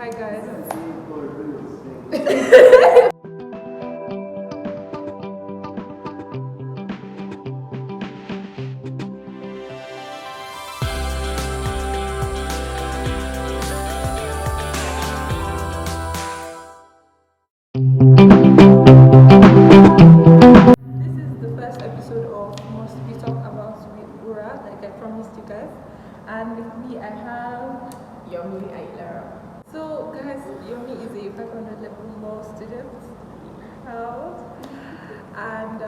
Hi guys. This is the first episode of Must We Talk About with Ura, like I promised you guys. And with me I have Yomi Ailara. So guys, Yomi is a 500 level law student, proud, and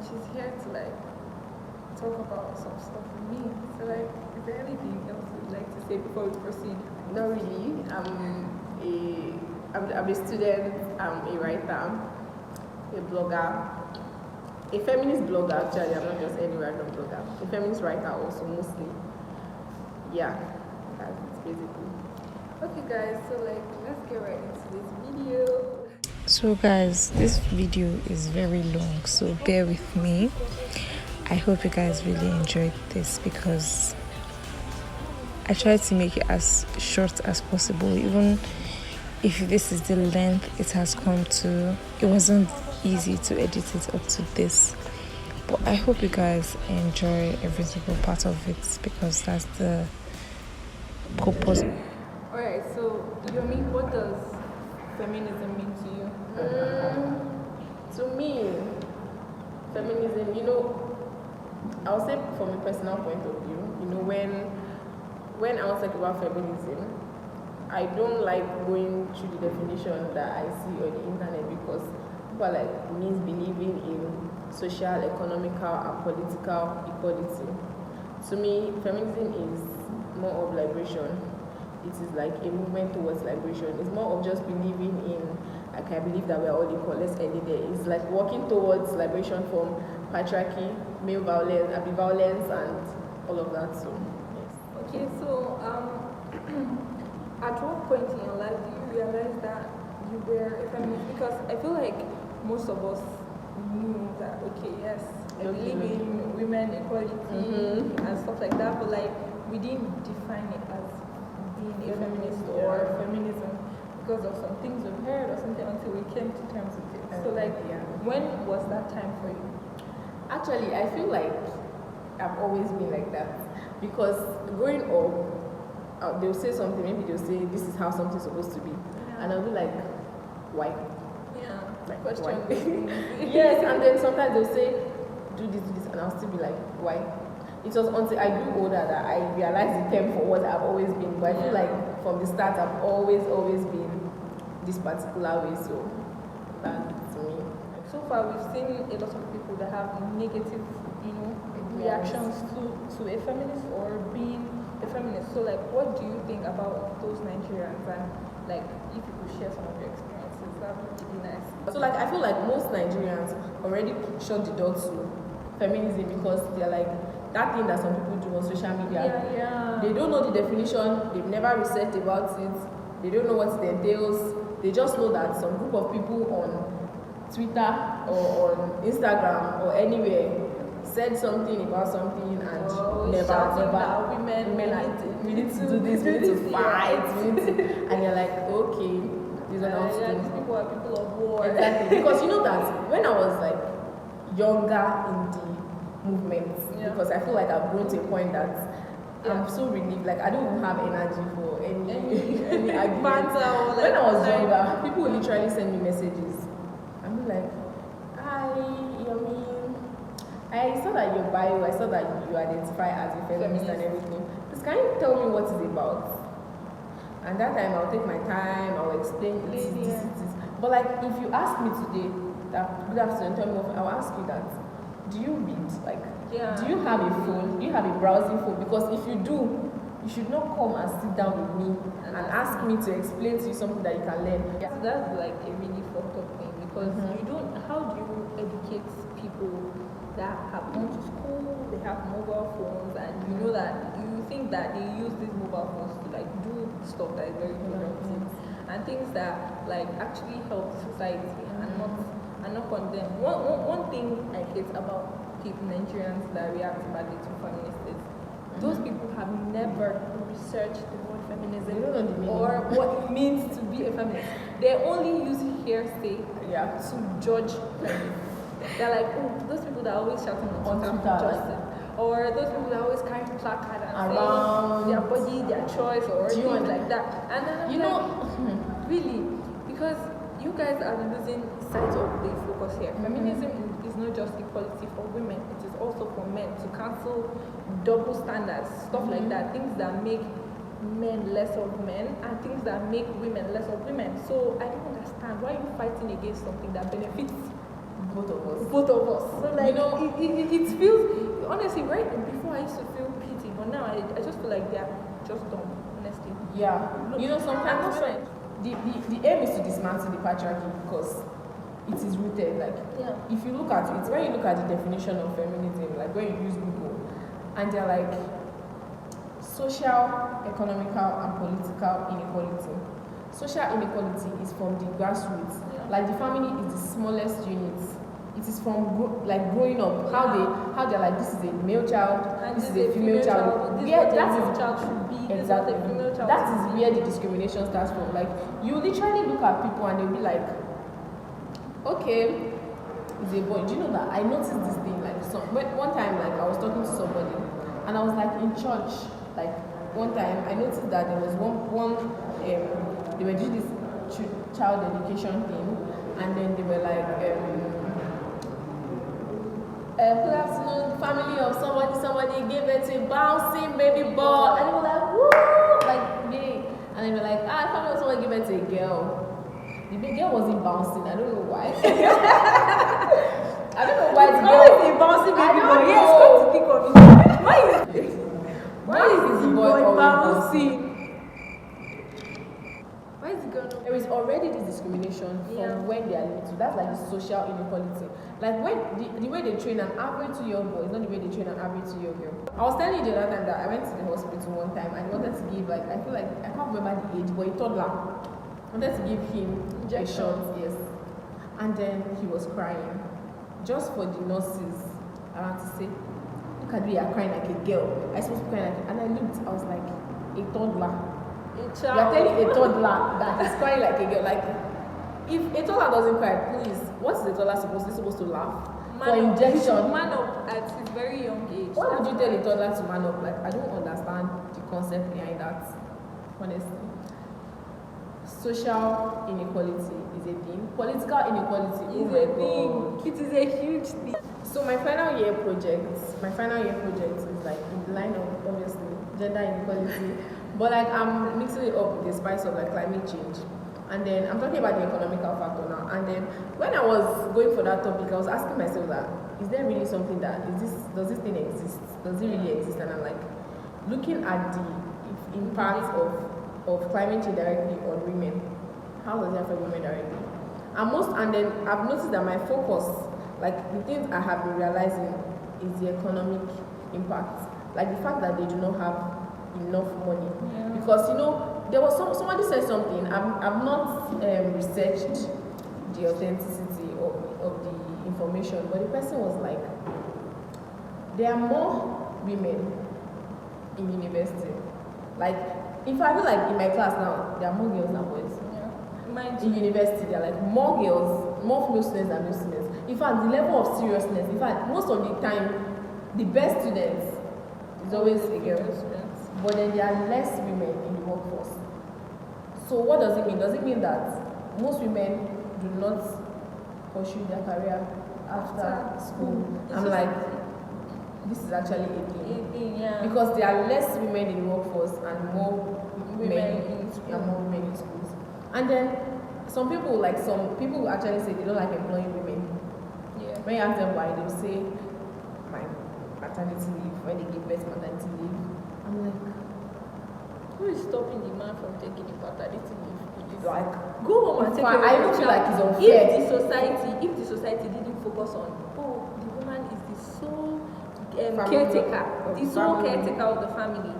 she's here to like talk about some stuff with me. So like, is there anything else you'd like to say before we proceed? Not really. I'm a student. I'm a writer, a blogger, a feminist blogger. Actually, I'm not just any random blogger. A feminist writer also mostly. Yeah, that's it basically. Okay guys, so like let's get right into this video. So guys, this video is very long, so bear with me. I hope you guys really enjoyed this because I tried to make it as short as possible. Even if this is the length it has come to, it wasn't easy to edit it up to this. But I hope you guys enjoy every single part of it because that's the purpose. Alright, so Yomi, what does feminism mean to you? To me, feminism, I'll say from a personal point of view, when I was talking about feminism, I don't like going through the definition that I see on the internet because people are like means believing in social, economical, and political equality. To me, feminism is more of liberation. It is like a movement towards liberation. It's more of just believing in, like, I believe that we're all equal, let's end it there. It's like working towards liberation from patriarchy, male violence, ambivalence, and all of that. So, yes. Okay, so at what point in your life do you realize that you were a feminist? Because I feel like most of us knew that, okay, yes, I believe in women equality and stuff like that, but like we didn't define it as being a feminist or feminism because of some things we've heard or something until we came to terms with it. So like, when was that time for you? Actually, I feel like I've always been like that because growing up, they'll say something, maybe they'll say this is how something's supposed to be, and I'll be like, why? Yeah, Like, question. why? Yes, and then sometimes they'll say do this, and I'll still be like, why? It was until I grew older that I realized the term for what I've always been. But I feel like from the start I've always been this particular way. So that's me. So far, we've seen a lot of people that have negative, reactions to a feminist or being a feminist. So, like, what do you think about those Nigerians? And, like, if you could share some of your experiences, that would be really nice. So, like, I feel like most Nigerians already shut the door to feminism because they're like, that thing that some people do on social media. They don't know the definition, they've never researched about it, they don't know what it entails. They just know that some group of people on Twitter or on Instagram or anywhere said something about something and never women are, we need to do this, we need to fight, we need to, and you're like, okay, these are not these people are people of war. Exactly. Because you know that when I was like younger in the movement, because I feel like I've grown to a point that I'm so relieved. Like I don't even have energy for any argument. When I was younger, people would literally send me messages. I'm like, hi, Yomi. I saw that your bio, I saw that you identify as a feminist and everything. Just can you tell me what it's about? And that time I'll take my time, I'll explain this. But like if you ask me today, that good afternoon, tell me what, I'll ask you that. Do you read? Like, do you have a phone? Do you have a browsing phone? Because if you do, you should not come and sit down with me and ask me to explain to you something that you can learn. So that's like a really fucked up thing because you don't. How do you educate people that have gone to school, they have mobile phones, and you know that you think that they use these mobile phones to like do stuff that is very productive and things that like actually help society and not condemn. One thing I hate about people, Nigerians that react badly to feminists is those people have never researched the word feminism They don't know the meaning. or what it means to be a feminist. They only use hearsay to judge feminism. They're like, oh, those people that are always shouting on Twitter for justice, or those people that are always carrying placard and saying their body, their choice, or things like that. And then I'm really, because you guys are losing sight of the focus here. Feminism is not just equality for women; it is also for men, to cancel double standards, stuff like that, things that make men less of men and things that make women less of women. So I don't understand why you're fighting against something that benefits both of us. So like, it feels, honestly, right before I used to feel pity, but now I just feel like they're just dumb, honestly. Yeah. Sometimes the aim is to dismantle the patriarchy because it is rooted. Like, if you look at it, when you look at the definition of feminism, like when you use Google, and they're like social, economical, and political inequality. Social inequality is from the grassroots. Like the family is the smallest unit. It is from growing up, how they're like, this is a male child, and this is a female child. Child should be. Exactly. That is where the discrimination starts from. Like, you literally look at people and they'll be like, okay, he's a boy. Do you know that I noticed this thing? Like, one time, like, I was talking to somebody and I was like in church. Like, one time I noticed that there was they were doing this child education thing, and then they were like, good afternoon, family of somebody gave it to a bouncing baby boy, and they were like, woo, like, yay. And they were like, family of someone gave it to a girl. The big girl wasn't bouncing, I don't know why. I don't know why it's always a bouncing baby boy. Yes, come to think of it. Why is the boy bouncing? Why is it going on? There is already this discrimination from when they are little. That's like the social inequality. Like when the way they train an average 2-year-old boy is not the way they train an average 2-year-old girl. I was telling you the other time that I went to the hospital one time and they wanted to give, like, I feel like, I can't remember the age, but a toddler. I wanted to give him a shot, yes. And then he was crying. Just for the nurses around to say, look at me, you're crying like a girl. I supposed to cry like, and I looked, I was like, a toddler. You're telling a toddler that he's crying like a girl. Like, if a toddler doesn't cry, please, what is a toddler supposed to laugh? For injection. Man up at his very young age. Why would you tell a toddler to man up? Like, I don't understand the concept behind that, honestly. Social inequality is a thing. Political inequality is a thing. It is a huge thing. So my final year project is like in the line of, obviously, gender inequality. But like, I'm mixing it up with the spice of like climate change. And then I'm talking about the economical factor now. And then when I was going for that topic, I was asking myself that, is there really something that, does this thing exist? Does it really exist? And I'm like, looking at the impact of climate change directly on women, how does it affect women directly? And then I've noticed that my focus, like the things I have been realizing, is the economic impact. Like the fact that they do not have enough money. Because, there was somebody said something, I've not researched the authenticity of the information, but the person was like, there are more women in university. Like, if I feel like in my class now, there are more girls than boys. In university, there are like more girls, more female students than male students. In fact, the level of seriousness, most of the time, the best students is always a girl. But then there are less women in the workforce. So what does it mean? Does it mean that most women do not pursue their career after school? I'm like, this is actually a thing. Because there are less women in the workforce and more women in schools. And then some people will actually say they don't like employing women. When you ask them why, they'll say my maternity leave, when they give birth maternity leave. I'm like, who is stopping the man from taking the paternity leave? Like, go home and take care of I don't feel like it's unfair. If the society didn't focus on, the woman is the sole caretaker, of the family,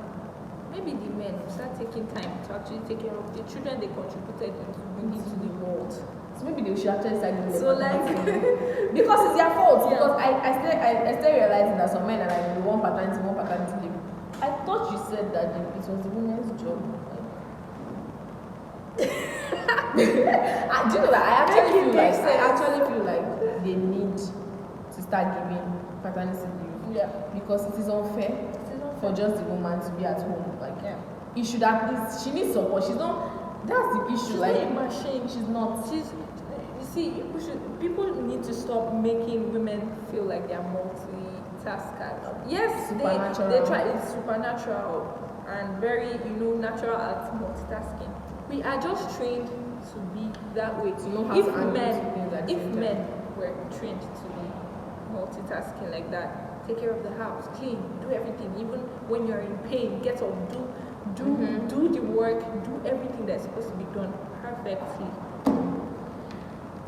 maybe the men will start taking time to actually take care of the children they contributed into the world. So maybe they should actually start doing so like because it's their fault. Because I still realizing that some men are like one paternity leave. I thought you said that it was the women's job. Do you know that I actually feel like they need to start giving paternity leave. Yeah. Because it is unfair for just the woman to be at home. Like, it should at least, she needs support. She's not, that's the issue. She's like not a machine. She's not. You see, people need to stop making women feel like they're multitaskers. Yes, they try. It's supernatural and very, natural at multitasking. We are just trained to be that way. To know how to handle things if men were trained to be multitasking like that, take care of the house, clean, do everything, even when you're in pain, get up, do the work, do everything that's supposed to be done perfectly.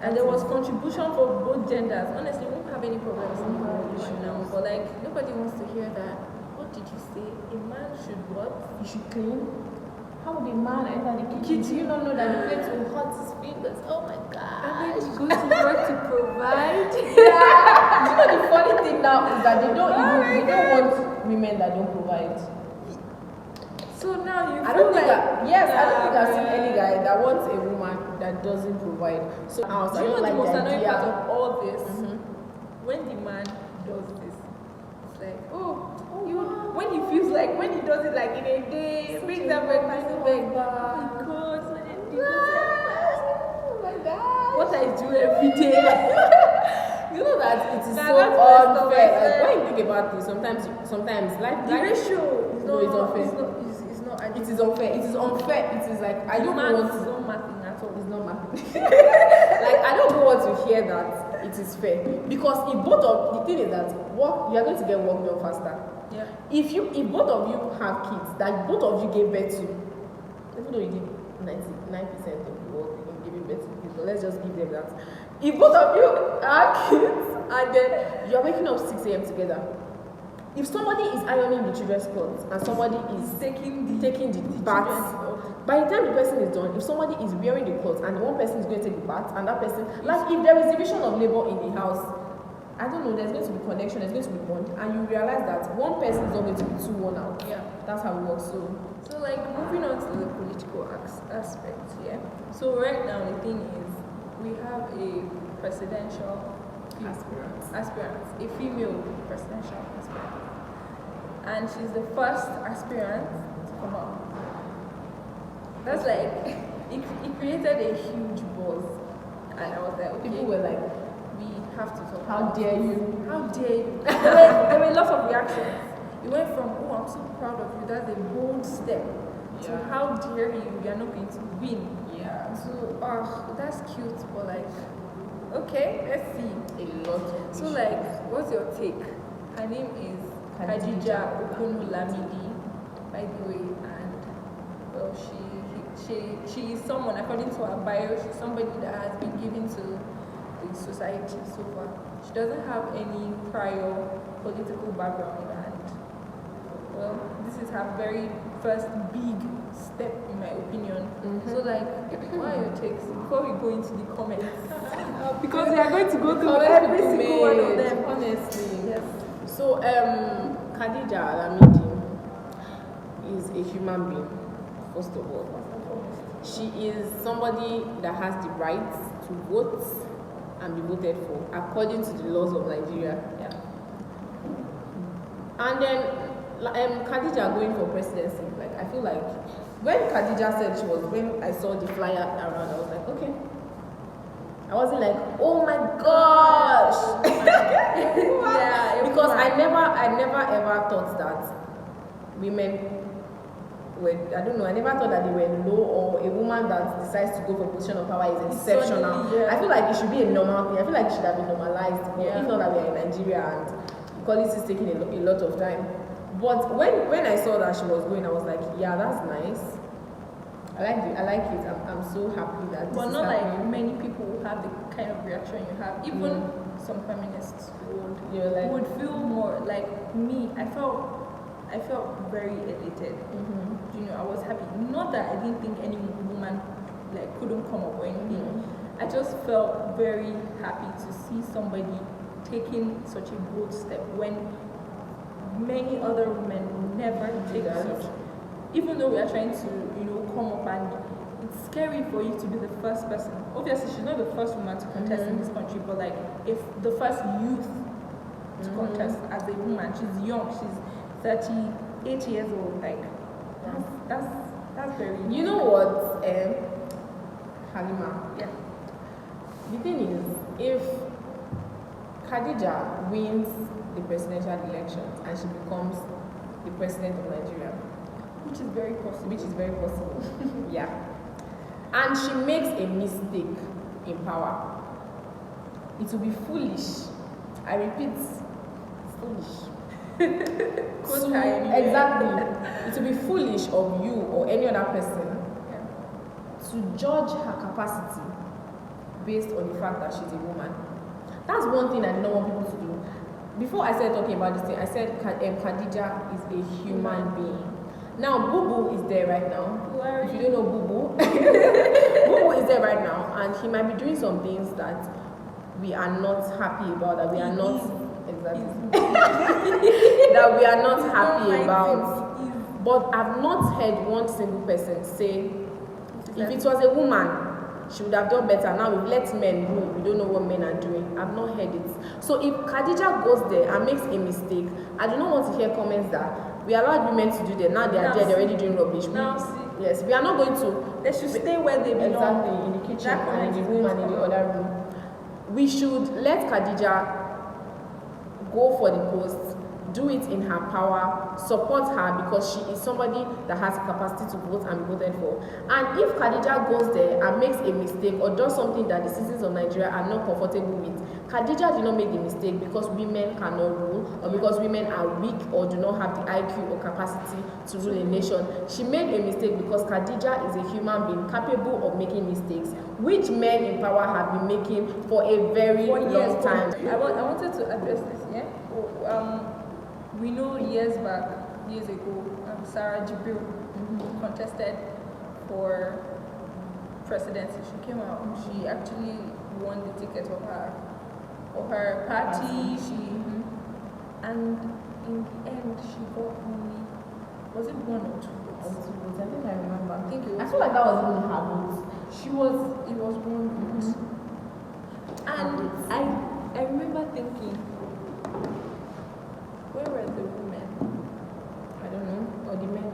And there was contribution for both genders. Honestly, we won't have any problems in the revolution now. But nobody wants to hear that. What did you say? A man should what? He should clean. How would a man enter the kitchen? Do you not know that the plate will hurt his fingers? Oh my god. And then you go to work to provide. Yeah. You know the funny thing now is that they don't want women that don't provide. So now you I don't think I've seen any guy that wants a woman that doesn't provide. So I was do you know like the most annoying idea. part of all this? When the man does this, it's like, when he feels like, when he does it like in a day, brings that breakfast back. Oh my god, Oh my god. what I do every day. You know that it is Nah, so that's messed up, unfair. I Like when you think about it, sometimes The ratio is not unfair. It's not It is unfair. It is unfair. It is like I don't math want is to. not mathing at all. It's not mathing. Like I don't want to hear that it is fair because if both of the thing is that you are going to get work done faster. Yeah. If both of you have kids that both of you gave birth to, even though you did 99% of the work in giving birth to kids, but let's just give them that. If both of you have kids and then you're waking up 6 a.m. together, if somebody is ironing the children's clothes and somebody is taking the bath, by the time the person is done, if somebody is wearing the clothes and one person is going to take the bath and that person, like if there is division of labor in the house, I don't know, there's going to be connection, there's going to be bond, and you realize that one person is not going to be too worn out. Yeah. That's how it works. So moving on to the political aspect, yeah. So right now the thing is, we have a presidential aspirant, a female presidential aspirant, and she's the first aspirant to come out. That's like it created a huge buzz, and I was like, okay, people were like, we have to talk. how dare you? How dare you? There were lots of reactions. It went from, oh, I'm so proud of you, that's a bold step, to how dare you, you're not going to win. Yeah. So, that's cute, but like, okay, let's see. A lot of So issues. like, what's your take? Her name is Khadija Okunulamidi, by the way, and well, she is someone, according to her bio, she's somebody that has been given to the society so far. She doesn't have any prior political background, and well, this is her very first big step, in my opinion. So like, what are your takes before we go into the comments? Because we are going to go through every single one of them. Honestly. Yes. So Khadija Alamidi is a human being, first of all. She is somebody that has the right to vote and be voted for according to the laws of Nigeria. Yeah. And then Khadija going for presidency, like I feel like when Khadija said when I saw the flyer around, I was like, okay. I wasn't like, oh my gosh. Yeah, because I never ever thought that women were, I don't know, I never thought that they were low, or a woman that decides to go for a position of power is exceptional. I feel like it should be a normal thing. I feel like it should have been normalized. If not that we are in Nigeria and equality is taking a lot of time. But when I saw that she was going, I was like, yeah, that's nice. I like it. I'm so happy that this but is not happening. like many people will have the kind of reaction you have. Even some feminists would feel more like me. I felt very elated. You know, I was happy. Not that I didn't think any woman like couldn't come up or anything. I just felt very happy to see somebody taking such a bold step when many other women will never take such. Even though we are trying to, come up and it's scary for you to be the first person. Obviously, she's not the first woman to contest in this country, but like, if the first youth to contest as a woman, she's young, she's 38 years old, like, that's very. You know what, Halima? Yeah. The thing is, if Khadija wins the presidential elections and she becomes the president of Nigeria, Which is very possible. Yeah. And she makes a mistake in power, it will be foolish. I repeat, it's foolish. Exactly. It will be foolish of you or any other person to judge her capacity based on the fact that she's a woman. That's one thing I don't want people to do. Before I started talking about this thing, I said Khadija is a human being. Now, Boo Boo is there right now. If you don't know Boo Boo, Boo Boo is there right now, and he might be doing some things that we are not happy about, that we are not that we are not happy about. But I've not heard one single person say, if it was a woman, she would have done better. Now we've let men do it. We don't know what men are doing. I've not heard it. So if Khadija goes there and makes a mistake, I do not want to hear comments that we allowed women to do that. Now they are there, they're already doing rubbish. Yes, we are not going to. They should stay where they belong. Exactly, in the kitchen and in the room and in the other room. We should let Khadija go for the post, do it in her power, support her because she is somebody that has the capacity to vote and be voted for. And if Khadija goes there and makes a mistake or does something that the citizens of Nigeria are not comfortable with, Khadija did not make the mistake because women cannot rule or because women are weak or do not have the IQ or capacity to rule a nation. She made a mistake because Khadija is a human being capable of making mistakes, which men in power have been making for a very long time. I wanted to address this, yeah? We know years ago, Sarah Jibril contested for presidency. She came out, she actually won the ticket of her party. And in the end, she got only, was it 1 or 2 votes? I think I remember. I feel like that was even her vote. It was 1 vote. And I remember thinking, where were the women? I don't know. Or the men?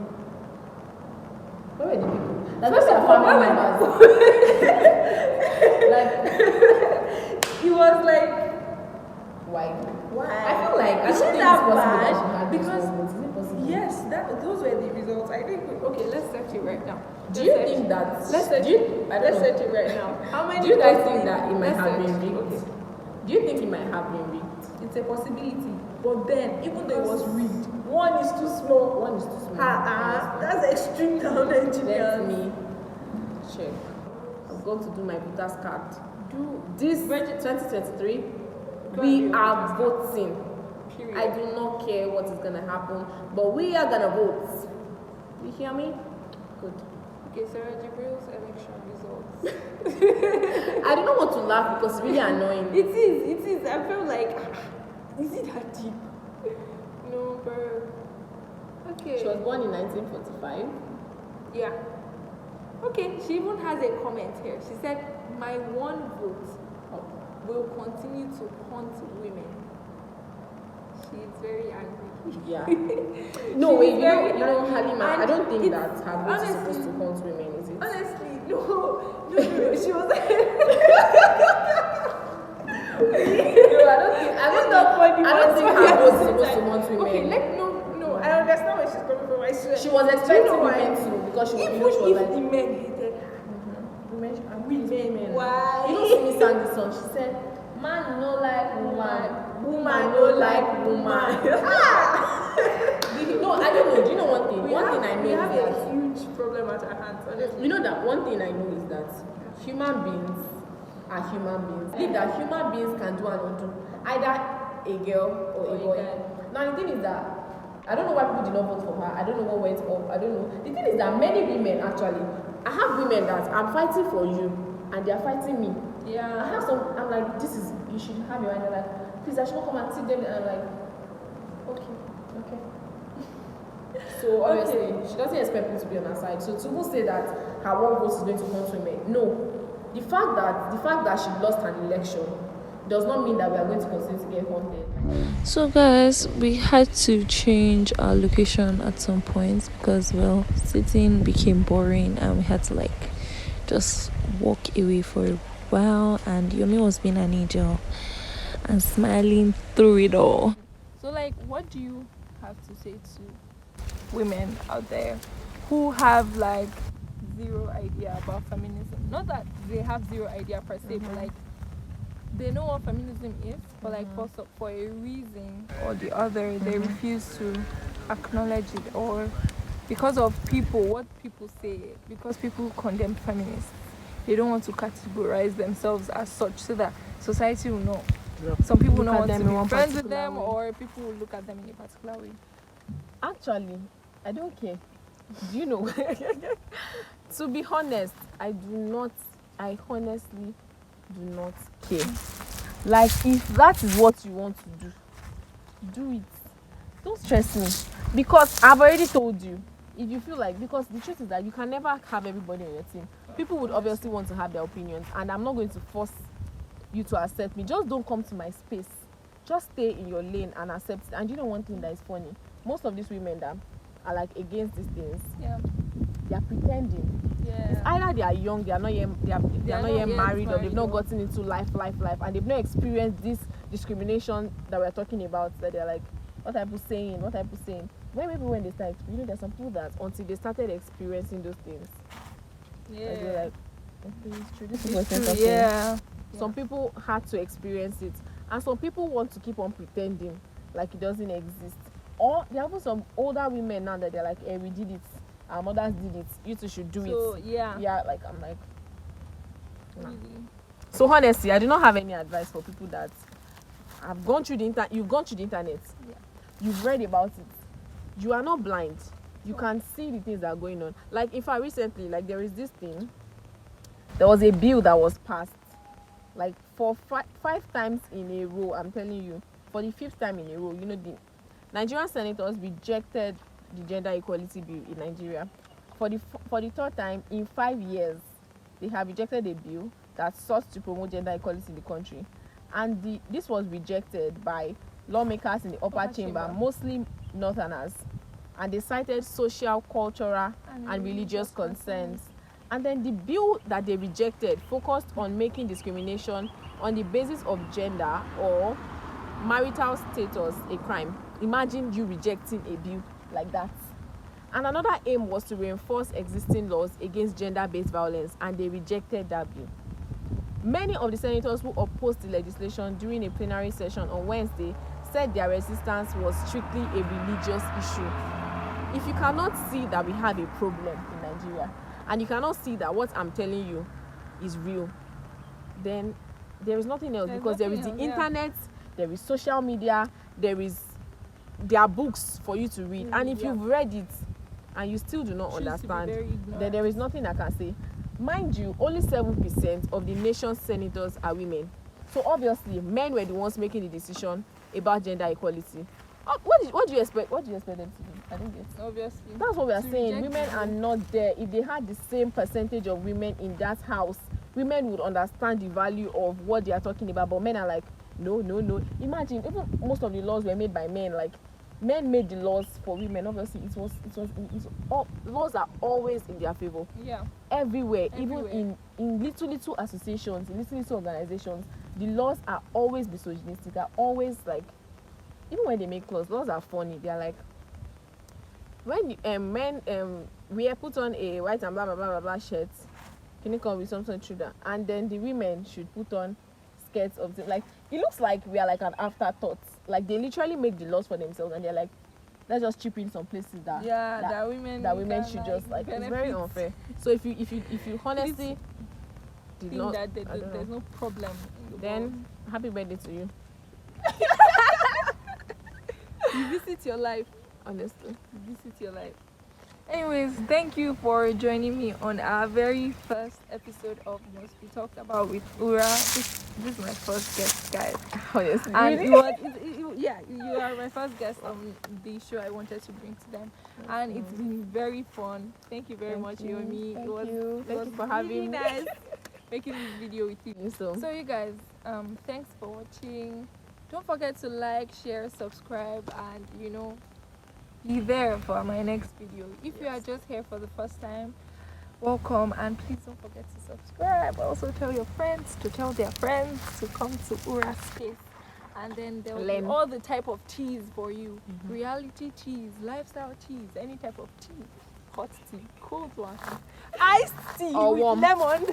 Where were the people? First of all, family members. Like, it was like, why? I feel like I don't think that it's possible bad? that she had Because this vote. Is it possible? yes, those were the results. I think. Okay, let's search it right now. Do you think that? Let's search it right now. How many? Do you guys think that it might Let's have search. been rigged? Okay. Do you think it might have been rigged? It's a possibility, but then even though it was rigged, one is too small. That's extreme down engineers. Let me check. I'm going to do my voters card. This 2023, we are voting. Period. I do not care what is gonna happen, but we are gonna vote. You hear me? Good. Okay, Sarah Jibril's election results. I do not want to laugh because it's really annoying. It is. I feel like, is it that deep? No, bro. Okay. She was born in 1945. Yeah. Okay, she even has a comment here. She said, my one vote will continue to haunt women. She is very angry. Yeah. No, wait, you know, Halima, and I don't think that her vote is honestly, supposed to haunt women, is it? Honestly, no. She was like, No, I don't think her vote is supposed to haunt women. Okay, no, I understand where she's coming from. I swear. She was expecting women to, because she was like, the men hated her. women. Why? You know, Simi sang the song. She said, "Man no like woman, woman no like woman." No, I don't know. Do you know one thing? We have is that a huge problem at our hands. Honestly. you know that one thing I know is that human beings are human beings. I believe that human beings can do and undo, either a girl or a boy. Now the thing is that I don't know why people did not vote for her. I don't know what went up. I don't know. The thing is that many women actually, I have women that I'm fighting for you and they are fighting me. Yeah. I have some, I'm like, this is, you should have your hand. They're like, please, I should not come and see them. And I'm like, okay. So obviously, she doesn't expect me to be on her side. So to say that her one vote is going to come to women. No. The fact that she lost an election does not mean that we are going to continue to get haunted. So guys, we had to change our location at some point because, well, sitting became boring and we had to like just walk away for a while, and Yomi was being an angel and smiling through it all. So like, what do you have to say to women out there who have like zero idea about feminism? Not that they have zero idea per se, but like they know what feminism is, but like for a reason or the other, they refuse to acknowledge it, or because of what people say, because people condemn feminists, they don't want to categorize themselves as such, so that society will know. Some people don't want to be friends with them, or people will look at them in a particular way. Actually, I don't care. Do you know? To be honest, I honestly do not care. Like, if that is what you want to do it. Don't stress me, because I've already told you. If you feel like, because the truth is that you can never have everybody on your team. People would obviously want to have their opinions, and I'm not going to force you to accept me. Just don't come to my space. Just stay in your lane and accept it. And you know one thing that is funny? Most of these women that are like against these things, they are pretending. It's either they are young, they are not yet married, or they've not gotten into life, and they've not experienced this discrimination that we're talking about. That they're like, what are people saying? When they start, there's some people that until they started experiencing those things, they're like, okay, it's true. This is true. Some people had to experience it, and some people want to keep on pretending like it doesn't exist. Or there are some older women now that they're like, hey, we did it, our mothers did it, you two should do it. Like, I'm like, nah. Really? So honestly, I do not have any advice for people that have gone through the you've gone through the internet, you've read about it, you are not blind, you can see the things that are going on. Like, in fact, recently, like, there is this thing, there was a bill that was passed, like, for five times in a row. I'm telling you, for the fifth time in a row, the Nigerian senators rejected the gender equality bill in Nigeria. For the third time in 5 years, they have rejected a bill that sought to promote gender equality in the country. And this was rejected by lawmakers in the upper chamber, mostly northerners. And they cited social, cultural, and religious concerns. And then the bill that they rejected focused on making discrimination on the basis of gender or marital status a crime. Imagine you rejecting a bill like that. And another aim was to reinforce existing laws against gender-based violence, and they rejected that bill. Many of the senators who opposed the legislation during a plenary session on Wednesday said their resistance was strictly a religious issue. If you cannot see that we have a problem in Nigeria, and you cannot see that what I'm telling you is real, then there is nothing else. Because there is the internet, there is social media, there are books for you to read. And if you've read it and you still do not understand, then there is nothing I can say. Mind you, only 7% of the nation's senators are women. So obviously, men were the ones making the decision about gender equality. What do you expect? What do you expect them to do? I don't get it. Obviously. That's what we are saying. Women are not there. If they had the same percentage of women in that house, women would understand the value of what they are talking about. But men are like, no. Imagine, even most of the laws were made by men. Like, men made the laws for women. Obviously, laws are always in their favor. Everywhere. Even in little associations, in little organizations, the laws are always misogynistic. Are always like, even when they make laws are funny. They are like, when men we put on a white and blah blah blah blah blah shirt, can you come with something through that? And then the women should put on skirts of like, it looks like we are like an afterthought. Like, they literally make the laws for themselves, and they're like, let's just chip in some places that women should just like. It's very unfair. So if you honestly did not that there's no problem in the then world. Happy birthday to you. You visit your life. Honestly, You visit your life. Anyways, thank you for joining me on our very first episode of Must Be Talked About with Ura. This is my first guest, guys. Oh, yes. And Really? yeah, you are my first guest on the show I wanted to bring to them. And it's been very fun. Thank you very much, Yomi. It was for having me. Nice making this video with you. So you guys, thanks for watching. Don't forget to like, share, subscribe, and be there for my next video. If you are just here for the first time, welcome, and please don't forget to subscribe. Also tell your friends to tell their friends to come to URAH'S space, and then there will be all the type of teas for you. Reality teas, lifestyle teas, any type of tea. Hot tea, cold one, iced tea or with warm lemon.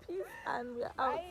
Peace, and we're out. Bye.